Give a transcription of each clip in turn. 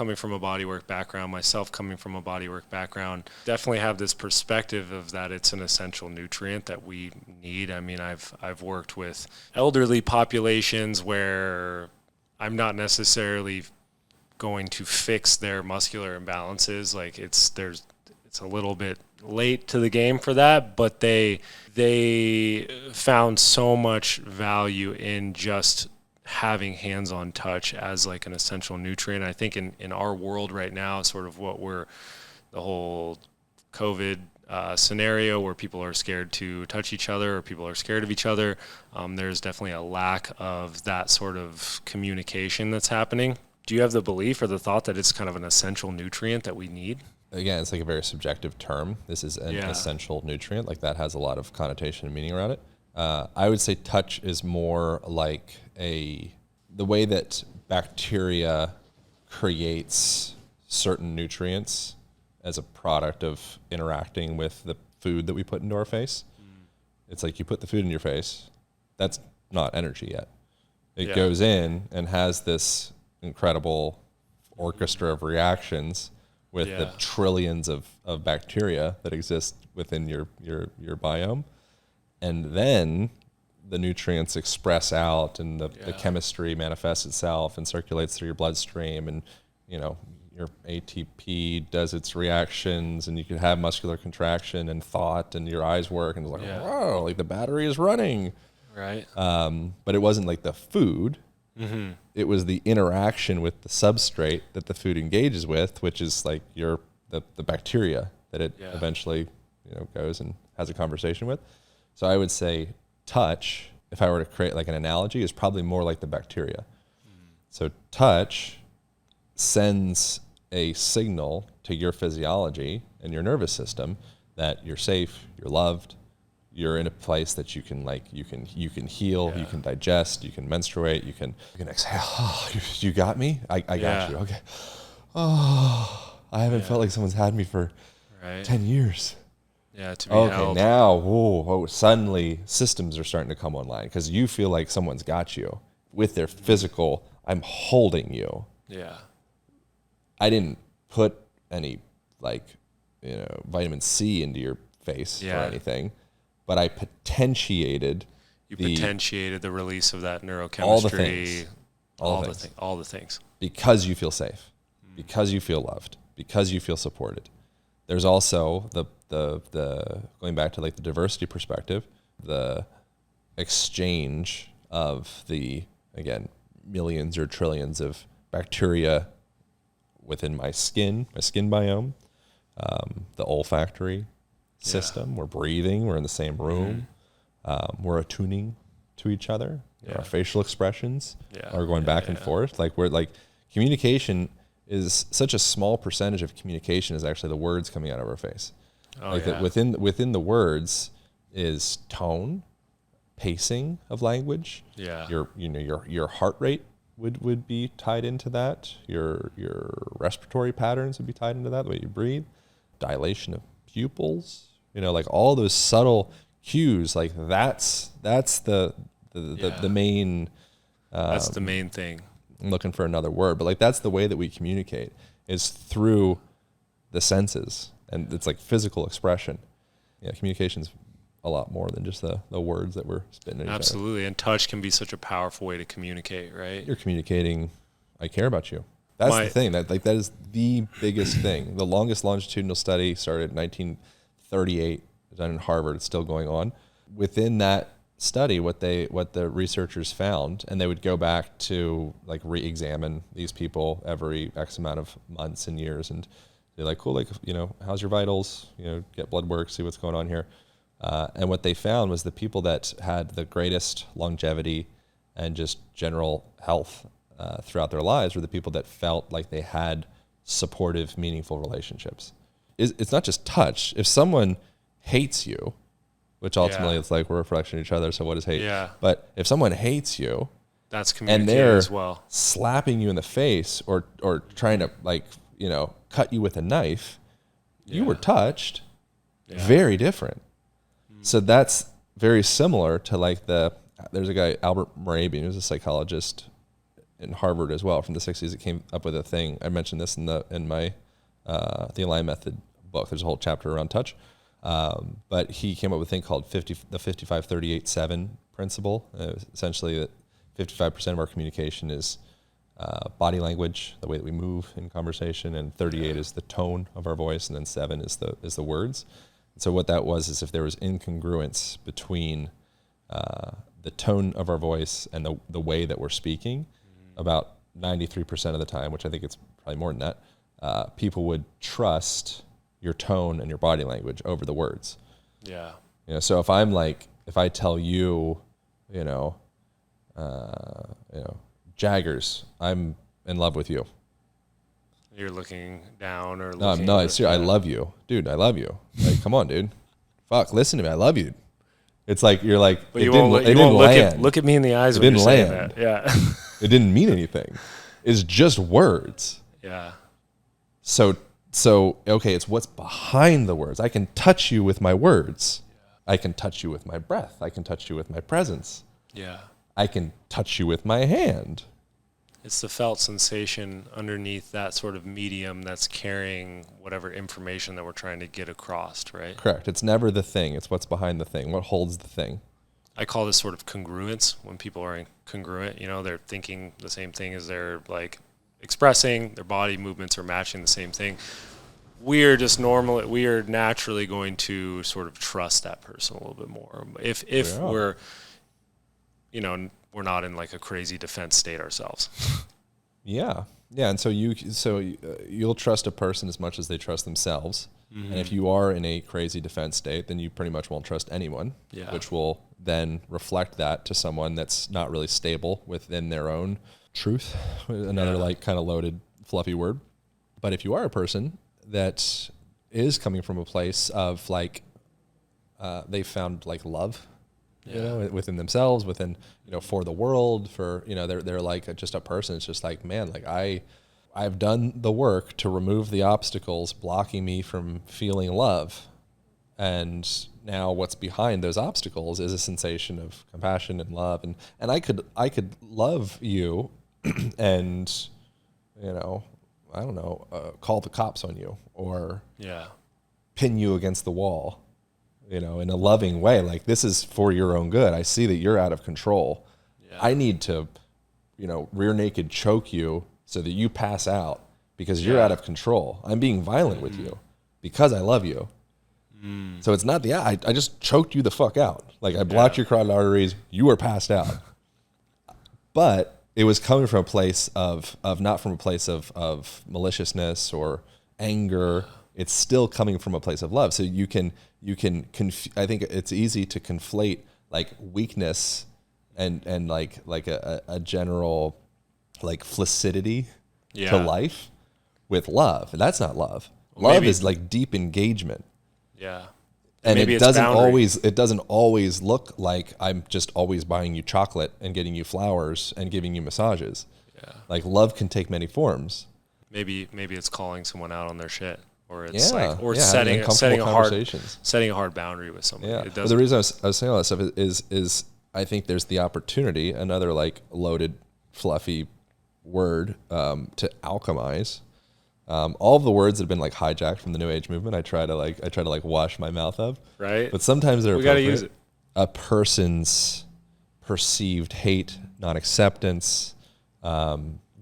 coming from a bodywork background, myself coming from a bodywork background, definitely have this perspective of that it's an essential nutrient that we need. I mean, I've worked with elderly populations where I'm not necessarily going to fix their muscular imbalances. Like it's a little bit late to the game for that, but they found so much value in just having hands-on touch as like an essential nutrient. I think in our world right now, sort of the whole COVID scenario where people are scared to touch each other or people are scared of each other, there's definitely a lack of that sort of communication that's happening. Do you have the belief or the thought that it's kind of an essential nutrient that we need? Again, it's like a very subjective term. This is an essential nutrient. Like that has a lot of connotation and meaning around it. I would say touch is more like the way that bacteria creates certain nutrients as a product of interacting with the food that we put into our face. It's like you put the food in your face. That's not energy yet. It goes in and has this incredible orchestra of reactions with the trillions of bacteria that exist within your biome. And then the nutrients express out and the chemistry manifests itself and circulates through your bloodstream, and your ATP does its reactions, and you can have muscular contraction and thought, and your eyes work, and it's like, whoa, like the battery is running. Right. But it wasn't like the food. Mm-hmm. It was the interaction with the substrate that the food engages with, which is like the bacteria that it eventually goes and has a conversation with. So I would say touch, if I were to create like an analogy, is probably more like the bacteria. So touch sends a signal to your physiology and your nervous system that you're safe, you're loved, you're in a place that you can heal, you can digest, you can menstruate, you can exhale. Oh, you got me? I got you. Okay. Oh, I haven't felt like someone's had me for 10 years. Yeah, to be held. Now, suddenly systems are starting to come online because you feel like someone's got you with their physical, I'm holding you. Yeah. I didn't put any vitamin C into your face or anything, but I potentiated the release of that neurochemistry, all the things. Because you feel safe, because you feel loved, because you feel supported. There's also the going back to like the diversity perspective, the exchange of the, again, millions or trillions of bacteria within my skin biome, the olfactory system. We're breathing, we're in the same room, we're attuning to each other. Our facial expressions are going back and forth. Like communication is such a small percentage of communication is actually the words coming out of our face. Within the words is tone, pacing of language. Yeah. Your heart rate would be tied into that. Your respiratory patterns would be tied into that, the way you breathe. Dilation of pupils, like all those subtle cues, like that's the main that's the main thing. I'm looking for another word, but like that's the way that we communicate, is through the senses, and it's like physical expression. Communication's a lot more than just the words that we're spitting at each other. Absolutely, and touch can be such a powerful way to communicate, right? You're communicating, I care about you. That's the thing. That is the biggest thing. The longest longitudinal study started in 1938, done in Harvard. It's still going on. Within that study, what the researchers found, and they would go back to like re-examine these people every X amount of months and years, and they're like, cool, like, how's your vitals? Get blood work, see what's going on here. And what they found was the people that had the greatest longevity and just general health throughout their lives were the people that felt like they had supportive, meaningful relationships. It's not just touch. If someone hates you, which ultimately it's like we're a reflection of each other, so what is hate? Yeah. But if someone hates you, that's communicating as well. Slapping you in the face or trying to cut you with a knife, you were touched. Very different. So that's very similar to like there's a guy, Albert Mehrabian, who's a psychologist, in Harvard as well from the 60s that came up with a thing. I mentioned this in my the Align Method book. There's a whole chapter around touch. But he came up with a thing called the 55-38-7 principle. Essentially, that 55% of our communication is body language, the way that we move in conversation, and 38 is the tone of our voice, and then 7 is the words. And so what that was is if there was incongruence between the tone of our voice and the way that we're speaking, about 93% of the time, which I think it's probably more than that, people would trust your tone and your body language over the words. Yeah. So if I tell you, Jaggers, I'm in love with you. You're looking down or No, looking. no, I love you. Dude, I love you. Like, come on, dude. Fuck, listen to me. I love you. It's like, you're like, but you won't look at me in the eyes when you're saying that. Yeah. It didn't mean anything. It's just words. Yeah. So okay, it's what's behind the words. I can touch you with my words. I can touch you with my breath. I can touch you with my presence. Yeah. I can touch you with my hand. It's the felt sensation underneath that sort of medium that's carrying whatever information that we're trying to get across, right? Correct. It's never the thing. It's what's behind the thing. What holds the thing. I call this sort of congruence. When people are incongruent, they're thinking the same thing as they're like expressing, their body movements are matching the same thing. We are naturally going to sort of trust that person a little bit more. If we're, we're not in like a crazy defense state ourselves. Yeah. Yeah. And so you'll trust a person as much as they trust themselves. Mm-hmm. And if you are in a crazy defense state, then you pretty much won't trust anyone, which will then reflect that to someone that's not really stable within their own truth. Another like kind of loaded, fluffy word. But if you are a person that is coming from a place of like, they found like love, within themselves, within, for the world, for, they're like just a person. It's just like, man, like I've done the work to remove the obstacles blocking me from feeling love. And now what's behind those obstacles is a sensation of compassion and love. And I could love you and, I don't know, call the cops on you or pin you against the wall, in a loving way. Like, this is for your own good. I see that you're out of control. Yeah. I need to, rear naked choke you so that you pass out because you're out of control. I'm being violent with you because I love you. Mm. So it's not I just choked you the fuck out. Like, I blocked your carotid arteries. You were passed out. But it was coming from a place of not from a place of maliciousness or anger. It's still coming from a place of love. So you can I think it's easy to conflate like weakness and like a general like flaccidity to life with love. And that's not love. Love is like deep engagement. Yeah. And it doesn't always look like I'm just always buying you chocolate and getting you flowers and giving you massages. Yeah. Like, love can take many forms. Maybe it's calling someone out on their shit, or it's setting a hard boundary with somebody. Yeah. But the reason I was saying all that stuff is I think there's the opportunity, another like loaded, fluffy word, to alchemize. All of the words that have been like hijacked from the New Age movement, I try to wash my mouth of. Right. But sometimes we got to use it. A person's perceived hate, non-acceptance,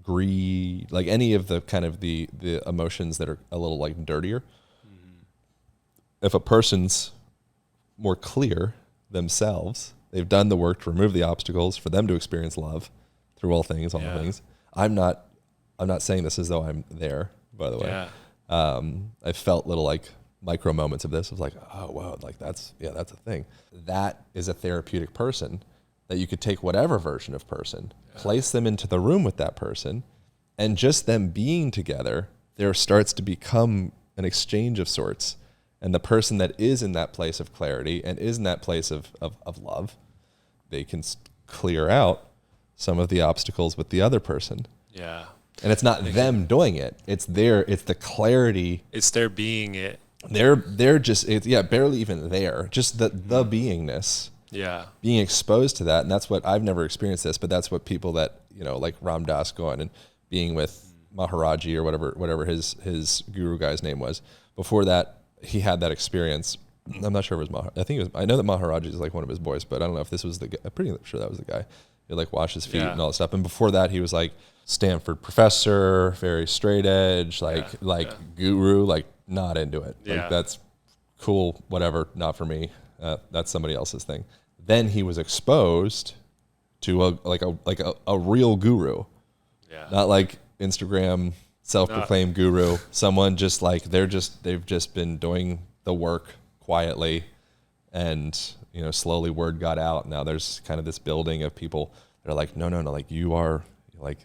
greed, like any of the kind of the emotions that are a little like dirtier. Mm-hmm. If a person's more clear themselves, they've done the work to remove the obstacles for them to experience love through all things. I'm not saying this as though I'm there, by the way. Yeah. I felt little like micro moments of this. I was like, oh wow, like that's a thing. That is a therapeutic person that you could take whatever version of person, place them into the room with that person, and just them being together, there starts to become an exchange of sorts. And the person that is in that place of clarity and is in that place of love, they can clear out some of the obstacles with the other person. Yeah. And it's not them doing it. It's the clarity. It's their being it. They're just, barely even there. Just the beingness. Yeah. Being exposed to that. And that's what, I've never experienced this, but that's what people that, like Ram Dass going and being with Maharaji or whatever his guru guy's name was. Before that, he had that experience. I'm not sure if it was I know that Maharaji is like one of his boys, but I don't know if this was the guy. I'm pretty sure that was the guy. He like washed his feet and all that stuff. And before that, he was like Stanford professor, very straight edge, guru, like not into it. Yeah. Like that's cool, whatever, not for me. That's somebody else's thing. Then he was exposed to a real guru, not like Instagram self-proclaimed guru. Someone just like they've just been doing the work quietly, and slowly word got out. Now there's kind of this building of people that are like, no, like you are like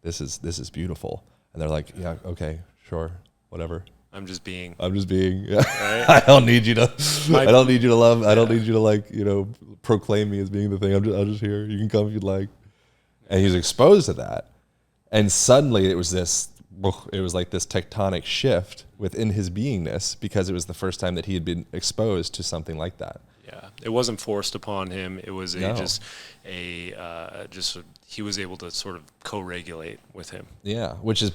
this is beautiful, and they're like, yeah, okay, sure, whatever. I'm just being. Yeah. Right? I don't need you to love. I don't need you to like, proclaim me as being the thing. I'm just here. You can come if you'd like. And he's exposed to that. And suddenly it was like this tectonic shift within his beingness, because it was the first time that he had been exposed to something like that. Yeah. It wasn't forced upon him. It was he was able to sort of co-regulate with him. Yeah. Which is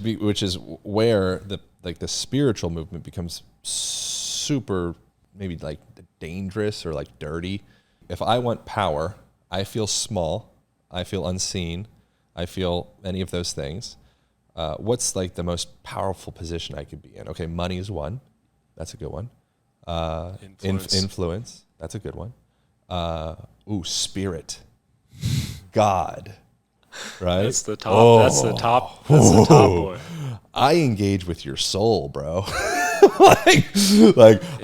where the spiritual movement becomes super, maybe like dangerous or like dirty. If I want power, I feel small, I feel unseen, I feel any of those things. What's like the most powerful position I could be in? Okay, money is one. That's a good one. Influence. That's a good one. Spirit. God. Right? That's the top. That's the top boy. I engage with your soul, bro. I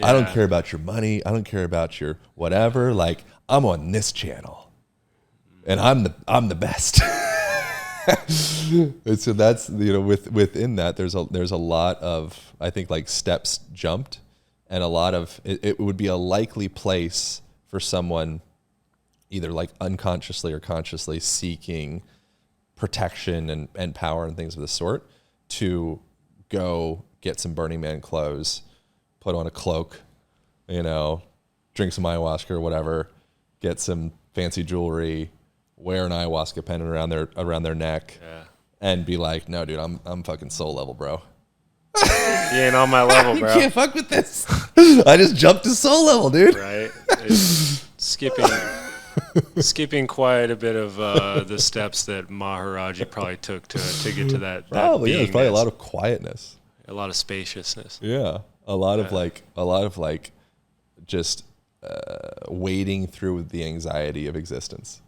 don't care about your money. I don't care about your whatever. Like, I'm on this channel, and I'm the best. And so that's within that there's a lot of, I think, like steps jumped, and a lot of it would be a likely place for someone either like unconsciously or consciously seeking protection and power and things of the sort to go get some Burning Man clothes, put on a cloak, drink some ayahuasca or whatever, get some fancy jewelry, wear an ayahuasca pendant around their neck, and be like, no, dude, I'm fucking soul level, bro. You ain't on my level, bro. You can't fuck with this. I just jumped to soul level, dude. Right. It's skipping quite a bit of the steps that Maharaji probably took to get to that. Probably, yeah. It's probably a lot of quietness, a lot of spaciousness. Yeah, a lot of just wading through the anxiety of existence.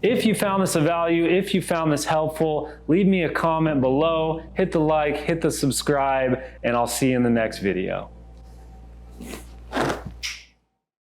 If you found this of value, if you found this helpful, leave me a comment below, hit the like, hit the subscribe, and I'll see you in the next video.